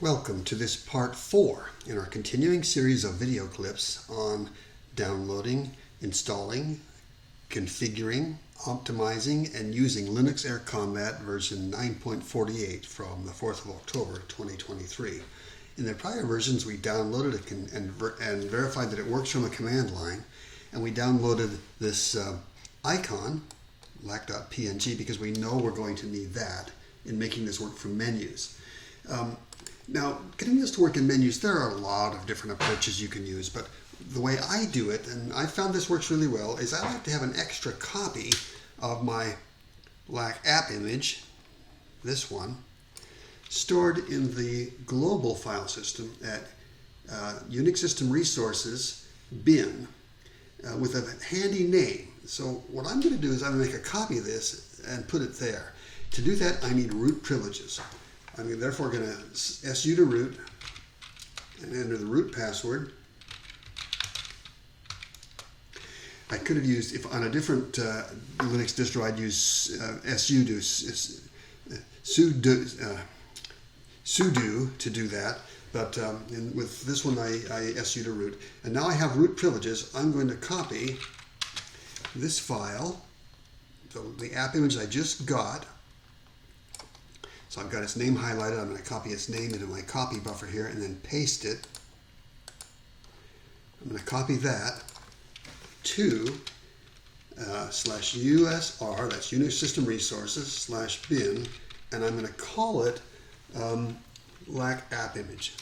Welcome to this part 4 in our continuing series of video clips on downloading, installing, configuring, optimizing, and using Linux Air Combat version 9.48 from the 4th of October 2023. In the prior versions, we downloaded it and verified that it works from a command line, and we downloaded this icon, lac.png, because we know we're going to need that in making this work from menus. Now, getting this to work in menus, there are a lot of different approaches you can use, but the way I do it, and I found this works really well, is I like to have an extra copy of my AppImage, this one, stored in the global file system at Unix System Resources bin with a handy name. So what I'm going to do is I'm going to make a copy of this and put it there. To do that, I need root privileges. I'm therefore going to su to root and enter the root password. I could have used, if on a different Linux distro, I'd use sudo to do that. But with this one, I su to root. And now I have root privileges. I'm going to copy this file, so the AppImage I just got. So I've got its name highlighted. I'm going to copy its name into my copy buffer here and then paste it. I'm going to copy that to /usr, that's Unix System Resources, /bin, and I'm going to call it LacAppImage.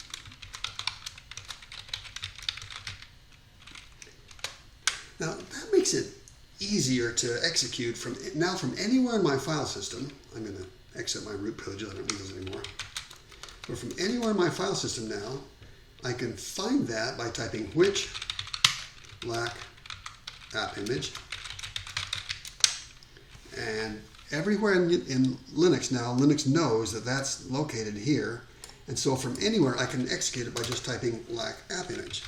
Now that makes it easier to execute from anywhere in my file system. I'm going to exit my root privileges, I don't need those anymore. But from anywhere in my file system now, I can find that by typing which LacAppImage. And everywhere in Linux now, Linux knows that that's located here. And so from anywhere, I can execute it by just typing LacAppImage.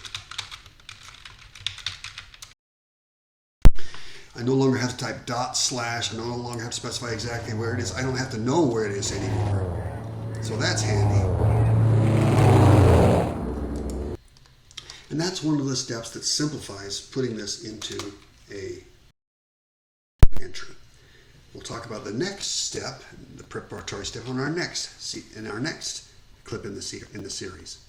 I no longer have to type // I no longer have to specify exactly where it is. I don't have to know where it is anymore. So that's handy. And that's one of the steps that simplifies putting this into a entry. We'll talk about the next step, the preparatory step, in our next clip in the series.